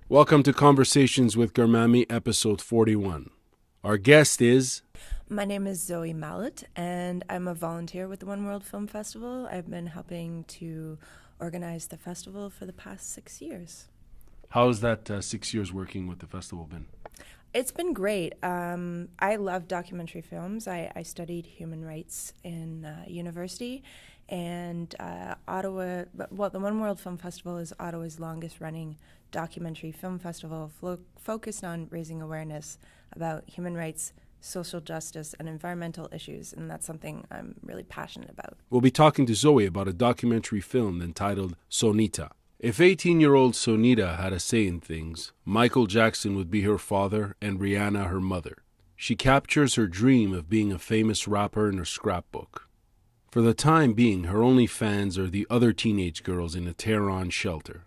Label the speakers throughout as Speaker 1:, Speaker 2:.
Speaker 1: Welcome to Conversations with Garmamie, episode 41. Our guest is...
Speaker 2: My name is Zoe Mallett, and I'm a volunteer with the One World Film Festival. I've been helping to organize the festival for the past 6 years.
Speaker 1: How has that 6 years working with the festival been?
Speaker 2: It's been great. I love documentary films. I studied human rights in university, and Ottawa, well, the One World Film Festival is Ottawa's longest running documentary film festival focused on raising awareness about human rights, social justice, and environmental issues, and that's something I'm really passionate about.
Speaker 1: We'll be talking to Zoe about a documentary film entitled Sonita. If 18-year-old Sonita had a say in things, Michael Jackson would be her father and Rihanna her mother. She captures her dream of being a famous rapper in her scrapbook. For the time being, her only fans are the other teenage girls in a Tehran shelter.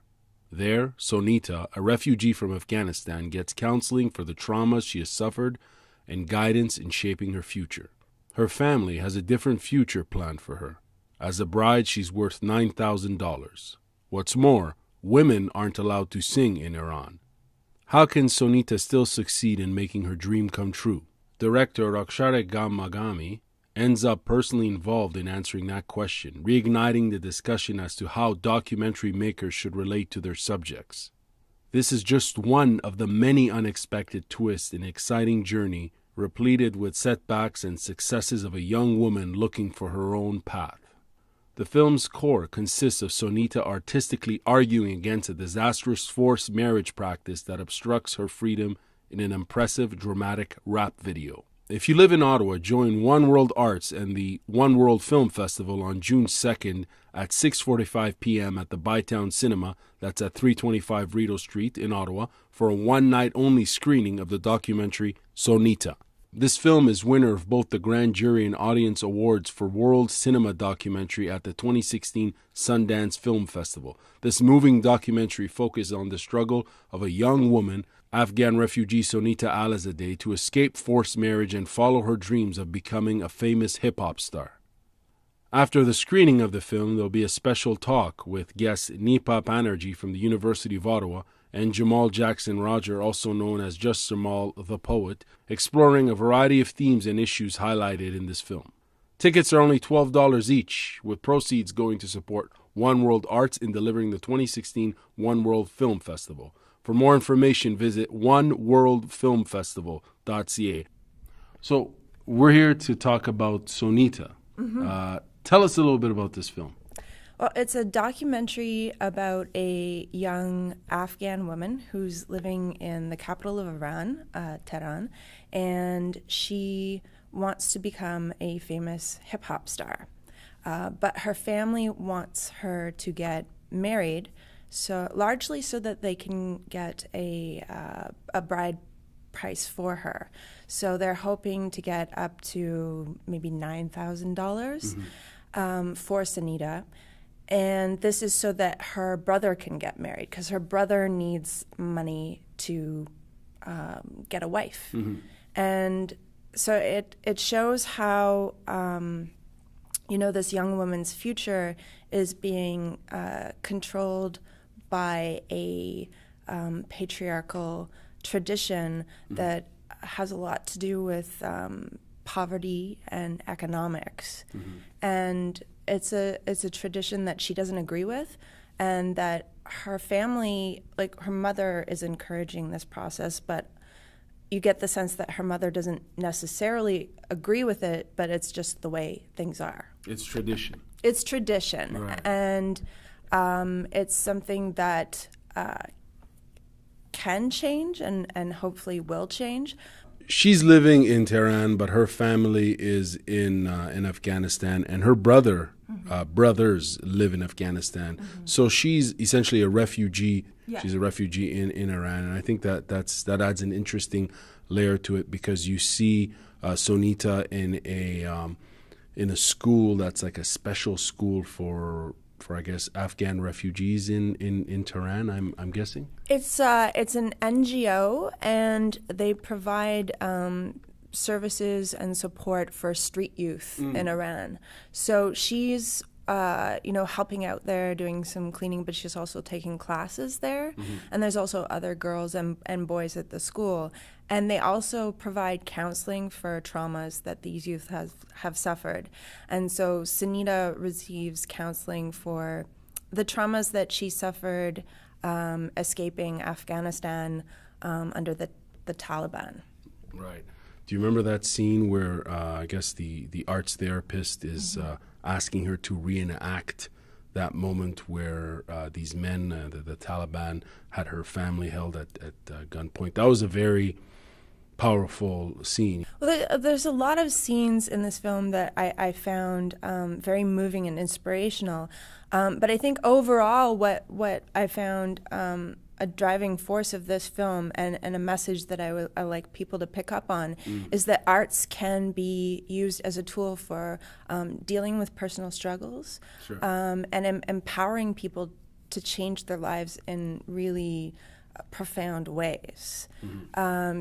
Speaker 1: There, Sonita, a refugee from Afghanistan, gets counseling for the traumas she has suffered and guidance in shaping her future. Her family has a different future planned for her. As a bride, she's worth $9,000. What's more, women aren't allowed to sing in Iran. How can Sonita still succeed in making her dream come true? Director Rakshare Garmamie ends up personally involved in answering that question, reigniting the discussion as to how documentary makers should relate to their subjects. This is just one of the many unexpected twists in an exciting journey, repleted with setbacks and successes of a young woman looking for her own path. The film's core consists of Sonita artistically arguing against a disastrous forced marriage practice that obstructs her freedom in an impressive, dramatic rap video. If you live in Ottawa, join One World Arts and the One World Film Festival on June 2nd at 6:45 p.m. at the ByTowne Cinema, that's at 325 Rideau Street in Ottawa, for a one-night-only screening of the documentary Sonita. This film is winner of both the Grand Jury and Audience Awards for World Cinema Documentary at the 2016 Sundance Film Festival. This moving documentary focuses on the struggle of a young woman, Afghan refugee Sonita Alizadeh, to escape forced marriage and follow her dreams of becoming a famous hip-hop star. After the screening of the film, there will be a special talk with guests Nipa Banerjee from the University of Ottawa and Jamaal Jackson Rogers, also known as JustJamaal the Poet, exploring a variety of themes and issues highlighted in this film. Tickets are only $12 each, with proceeds going to support One World Arts in delivering the 2016 One World Film Festival. For more information, visit oneworldfilmfestival.ca. So, we're here to talk about Sonita. Tell us a little bit about this film.
Speaker 2: Well, it's a documentary about a young Afghan woman who's living in the capital of Iran, Tehran, and she wants to become a famous hip-hop star. But her family wants her to get married, so largely so that they can get a bride price for her. So they're hoping to get up to maybe $9,000 for Sonita. And this is so that her brother can get married, because her brother needs money to get a wife. And so it shows how, this young woman's future is being controlled by a patriarchal tradition that has a lot to do with poverty and economics. And it's a tradition that she doesn't agree with, and that her family, like her mother, is encouraging this process, but you get the sense that her mother doesn't necessarily agree with it, but it's just the way things are.
Speaker 1: It's tradition.
Speaker 2: It's tradition.
Speaker 1: Right.
Speaker 2: And it's something that can change and hopefully will change.
Speaker 1: She's living in Tehran, but her family is in Afghanistan, and her brothers live in Afghanistan. So she's essentially a refugee. Yeah. She's a refugee in Iran, and I think that adds an interesting layer to it, because you see Sonita in a school that's like a special school for I guess Afghan refugees in Tehran. I'm guessing
Speaker 2: it's an NGO, and they provide services and support for street youth in Iran. So she's helping out there, doing some cleaning, but she's also taking classes there. And there's also other girls and boys at the school. And they also provide counseling for traumas that these youth have suffered. And so Sonita receives counseling for the traumas that she suffered escaping Afghanistan under the Taliban.
Speaker 1: Right. Do you remember that scene where I guess the arts therapist is asking her to reenact that moment where these men, the Taliban, had her family held at gunpoint? That was a very powerful scene.
Speaker 2: Well, there's a lot of scenes in this film that I found very moving and inspirational. But I think overall what I found a driving force of this film and a message that I like people to pick up on is that arts can be used as a tool for dealing with personal struggles.
Speaker 1: Sure.
Speaker 2: And empowering people to change their lives in really profound ways.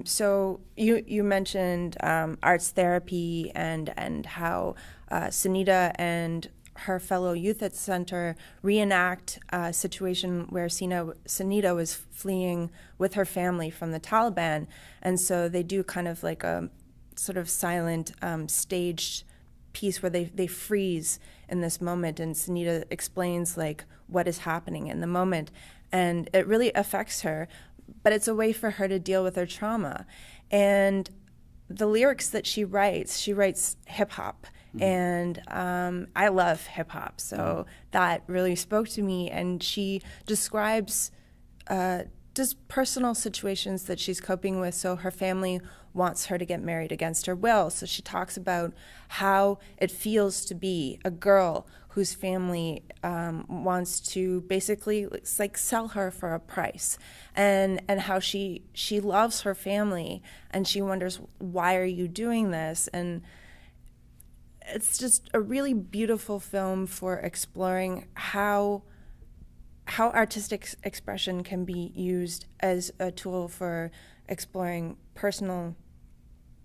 Speaker 2: So you mentioned arts therapy and how Sonita and her fellow youth at the center reenact a situation where Sonita was fleeing with her family from the Taliban. And so they do kind of like a sort of silent staged piece where they freeze in this moment, and Sonita explains like what is happening in the moment. And it really affects her, but it's a way for her to deal with her trauma. And the lyrics that she writes hip hop. And I love hip hop, so that really spoke to me. And she describes just personal situations that she's coping with. So her family wants her to get married against her will. So she talks about how it feels to be a girl whose family wants to basically like sell her for a price, and how she loves her family and she wonders, why are you doing this? And it's just a really beautiful film for exploring how artistic expression can be used as a tool for exploring personal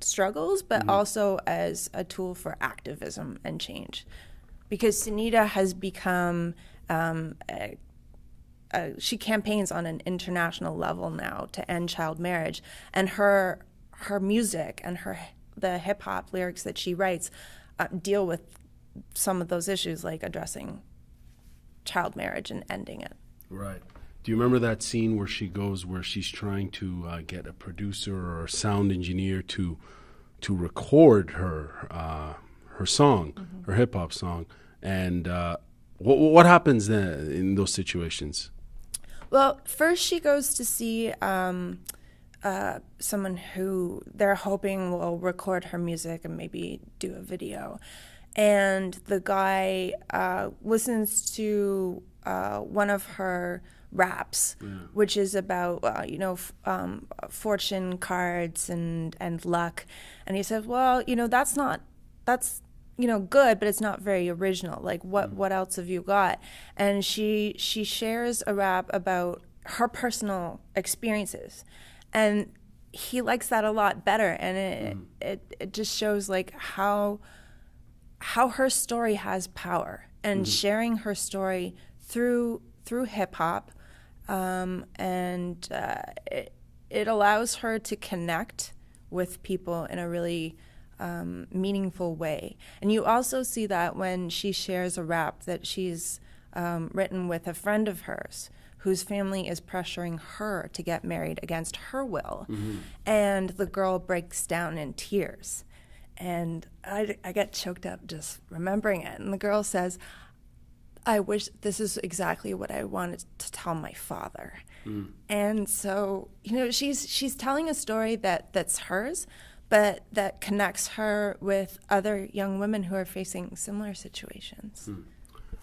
Speaker 2: struggles, but also as a tool for activism and change. Because Sonita has become, she campaigns on an international level now to end child marriage, and her music and the hip hop lyrics that she writes deal with some of those issues, like addressing child marriage and ending it.
Speaker 1: Right. Do you remember that scene where she's trying to get a producer or a sound engineer to record her song, her hip hop song, and what happens then in those situations?
Speaker 2: Well, first she goes to see someone who they're hoping will record her music and maybe do a video. And the guy listens to one of her raps, which is about, fortune cards and luck. And he says, well, that's good, but it's not very original. Like, what else have you got? And she shares a rap about her personal experiences. And he likes that a lot better, and it just shows like how her story has power, and sharing her story through hip hop, and it allows her to connect with people in a really meaningful way. And you also see that when she shares a rap that she's written with a friend of hers, whose family is pressuring her to get married against her will. And the girl breaks down in tears. And I get choked up just remembering it. And the girl says, I wish this is exactly what I wanted to tell my father. And so, she's telling a story that's hers, but that connects her with other young women who are facing similar situations.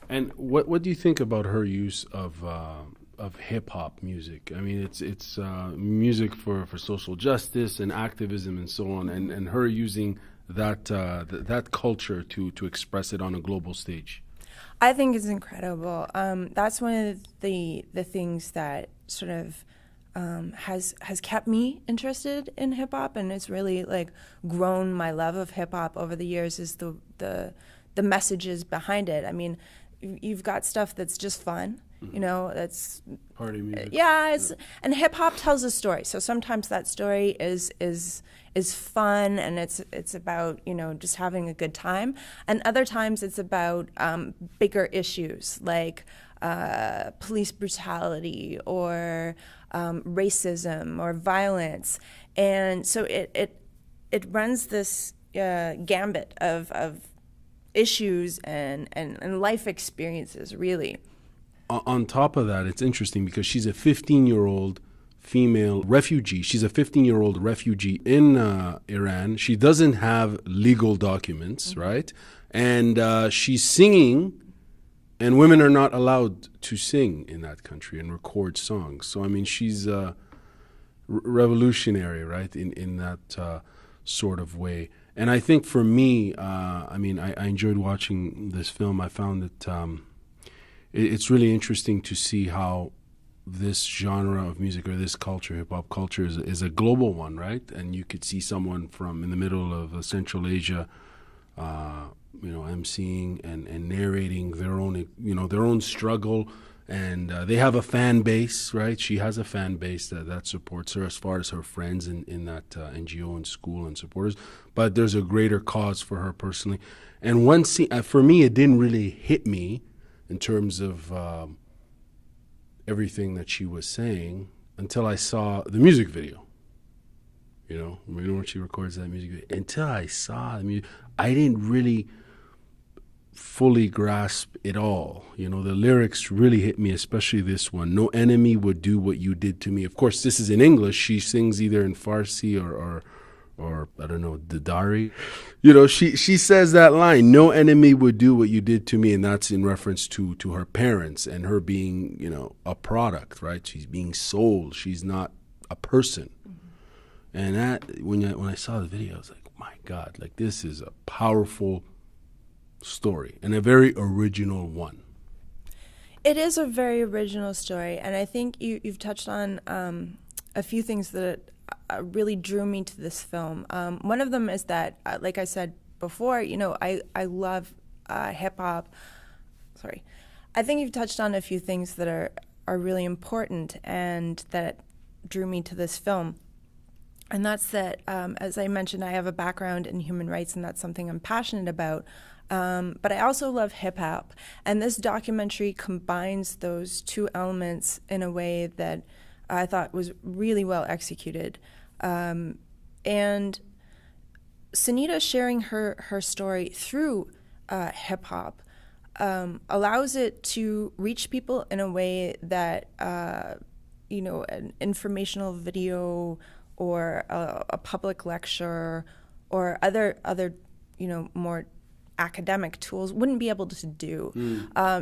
Speaker 1: And what do you think about her use of hip hop music? I mean, it's music for social justice and activism and so on, and her using that culture to express it on a global stage.
Speaker 2: I think it's incredible. That's one of the things that sort of has kept me interested in hip hop, and it's really like grown my love of hip hop over the years. Is the messages behind it. I mean, you've got stuff that's just fun, you know, that's
Speaker 1: Party music.
Speaker 2: And hip hop tells a story. So sometimes that story is fun, and it's about, you know, just having a good time. And other times it's about bigger issues like police brutality or racism or violence. And so it runs this gambit of issues and life experiences, really.
Speaker 1: On top of that, it's interesting because she's a 15-year-old female refugee. She's a 15-year-old refugee in Iran. She doesn't have legal documents, right? And she's singing, and women are not allowed to sing in that country and record songs. So, I mean, she's revolutionary, right, in that sort of way. And I think for me, I enjoyed watching this film. I found that it's really interesting to see how this genre of music, or this culture, hip-hop culture, is a global one, right? And you could see someone from in the middle of Central Asia, emceeing and narrating their own struggle. And they have a fan base, right? She has a fan base that supports her as far as her friends in that NGO and school and supporters. But there's a greater cause for her personally. And one scene, for me, it didn't really hit me in terms of everything that she was saying until I saw the music video. You know, when she records that music video. Until I saw the music, I didn't really fully grasp it all. You know, the lyrics really hit me, especially this one. No enemy would do what you did to me. Of course, this is in English. She sings either in Farsi or I don't know, Dadari. You know, she says that line, no enemy would do what you did to me, and that's in reference to her parents and her being, you know, a product, right? She's being sold. She's not a person. And that, when I saw the video, I was like, my God, like, this is a powerful story and a very original one.
Speaker 2: It is a very original story, and I think you've touched on a few things that really drew me to this film. One of them is that, like I said before, you know, I love hip-hop. Sorry. I think you've touched on a few things that are really important and that drew me to this film. And that's that, as I mentioned, I have a background in human rights, and that's something I'm passionate about. But I also love hip-hop. And this documentary combines those two elements in a way that I thought was really well executed. And Sonita sharing her story through hip-hop allows it to reach people in a way that, an informational video or a public lecture or other more academic tools wouldn't be able to do.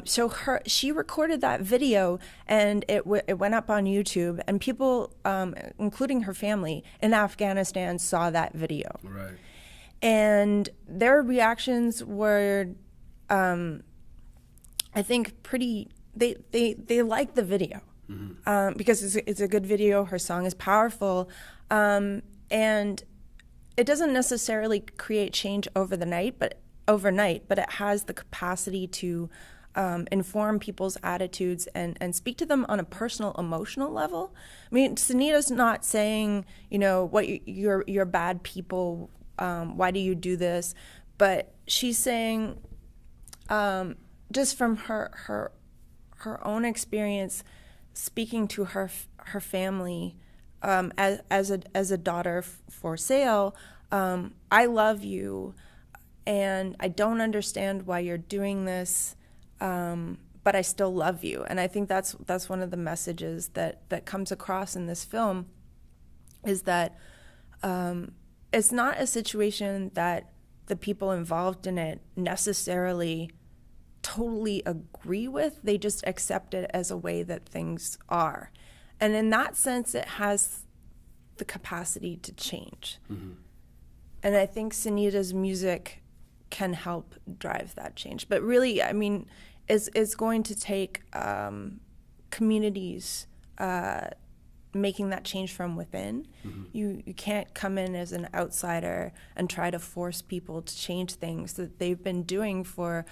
Speaker 2: So she recorded that video, and it went up on YouTube, and people, including her family in Afghanistan, saw that video.
Speaker 1: Right.
Speaker 2: And their reactions were, I think, pretty. They liked the video because it's a good video. Her song is powerful, and it doesn't necessarily create change overnight, but it has the capacity to inform people's attitudes and speak to them on a personal, emotional level. I mean, Sonita's not saying, you know, what you're bad people. Why do you do this? But she's saying, just from her own experience, speaking to her family as a daughter for sale. I love you. And I don't understand why you're doing this, but I still love you. And I think that's one of the messages that comes across in this film, is that it's not a situation that the people involved in it necessarily totally agree with. They just accept it as a way that things are. And in that sense, it has the capacity to change. Mm-hmm. And I think Sonita's music can help drive that change. But really, I mean, it's going to take communities making that change from within. Mm-hmm. You can't come in as an outsider and try to force people to change things that they've been doing for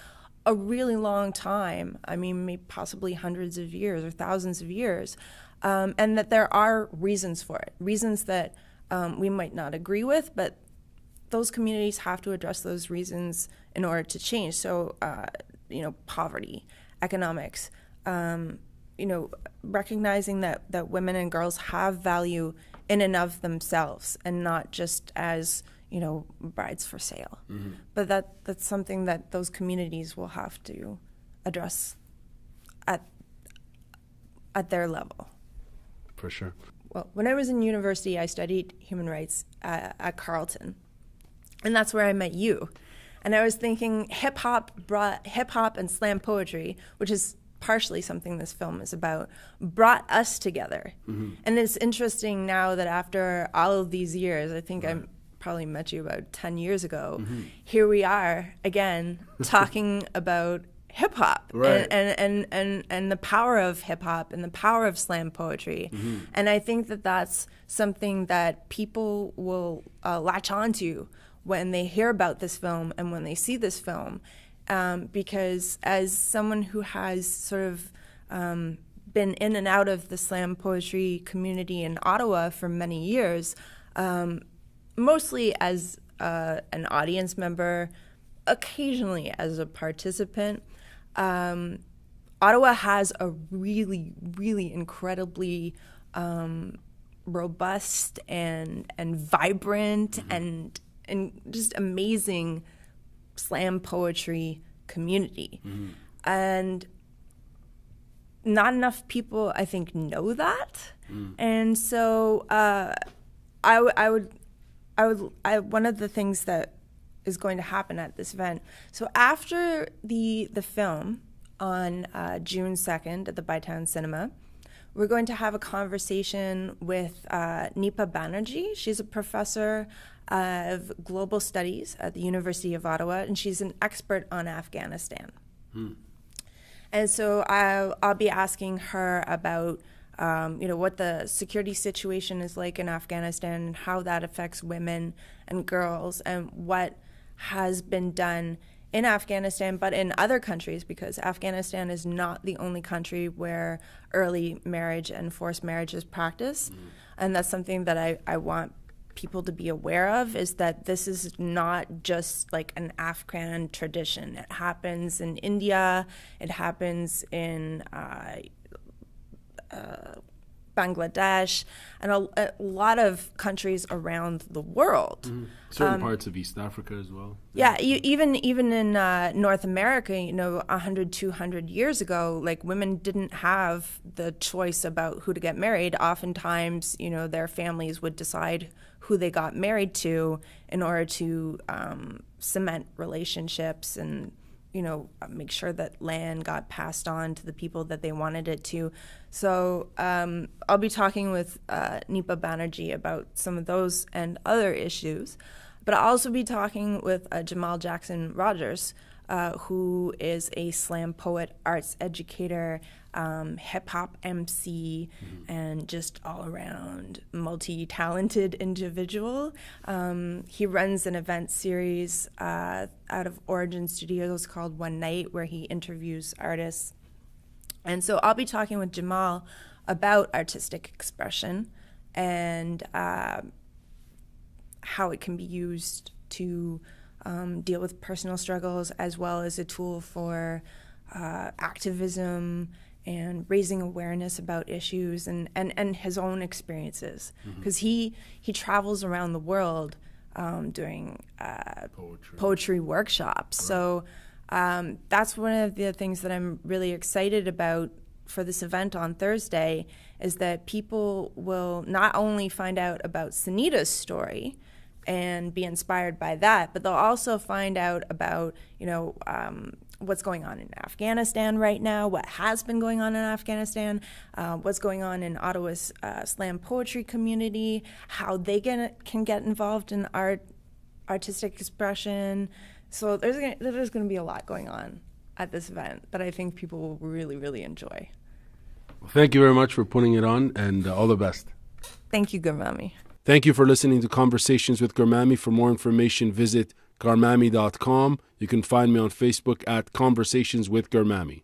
Speaker 2: a really long time. I mean, maybe possibly hundreds of years or thousands of years, and that there are reasons for it, reasons that we might not agree with, but those communities have to address those reasons in order to change. So, poverty, economics, recognizing that women and girls have value in and of themselves and not just as, brides for sale. Mm-hmm. But that's something that those communities will have to address at their level.
Speaker 1: For sure.
Speaker 2: Well, when I was in university, I studied human rights at Carleton. And that's where I met you. And I was thinking hip-hop and slam poetry, which is partially something this film is about, brought us together. Mm-hmm. And it's interesting now that after all of these years, I think I probably met you about 10 years ago, here we are again talking about hip-hop and the power of hip-hop and the power of slam poetry. Mm-hmm. And I think that that's something that people will latch onto when they hear about this film and when they see this film, because as someone who has sort of been in and out of the slam poetry community in Ottawa for many years, mostly as an audience member, occasionally as a participant, Ottawa has a really, really incredibly robust and vibrant and just amazing slam poetry community. Mm-hmm. And not enough people, I think, know that. And so one of the things that is going to happen at this event, so after the film on June 2nd at the ByTowne Cinema, we're going to have a conversation with Nipa Banerjee. She's a professor of global studies at the University of Ottawa, and she's an expert on Afghanistan. And so I'll be asking her about what the security situation is like in Afghanistan and how that affects women and girls and what has been done in Afghanistan, but in other countries, because Afghanistan is not the only country where early marriage and forced marriage is practiced. And that's something that I want people to be aware of, is that this is not just like an Afghan tradition. It happens in India, it happens in Bangladesh, and a lot of countries around the world.
Speaker 1: Certain parts of East Africa as well.
Speaker 2: Yeah, even in North America, 100, 200 years ago, like, women didn't have the choice about who to get married. Oftentimes, their families would decide who they got married to in order to cement relationships and make sure that land got passed on to the people that they wanted it to. So I'll be talking with Nipa Banerjee about some of those and other issues. But I'll also be talking with Jamaal Jackson Rogers, who is a slam poet, arts educator, hip-hop MC, and just all-around multi-talented individual. He runs an event series out of Origin Studios called One Night, where he interviews artists. And so I'll be talking with Jamaal about artistic expression and how it can be used to deal with personal struggles, as well as a tool for activism and raising awareness about issues and his own experiences. Because he travels around the world doing poetry workshops. Right. So that's one of the things that I'm really excited about for this event on Thursday, is that people will not only find out about Sonita's story and be inspired by that, but they'll also find out about, what's going on in Afghanistan right now, what has been going on in Afghanistan, what's going on in Ottawa's slam poetry community, how they can get involved in artistic expression. So there's going to be a lot going on at this event that I think people will really, really enjoy.
Speaker 1: Well, thank you very much for putting it on, and all the best.
Speaker 2: Thank you, Garmamie.
Speaker 1: Thank you for listening to Conversations with Garmamie. For more information, visit Garmamie.com. You can find me on Facebook at Conversations with Garmamie.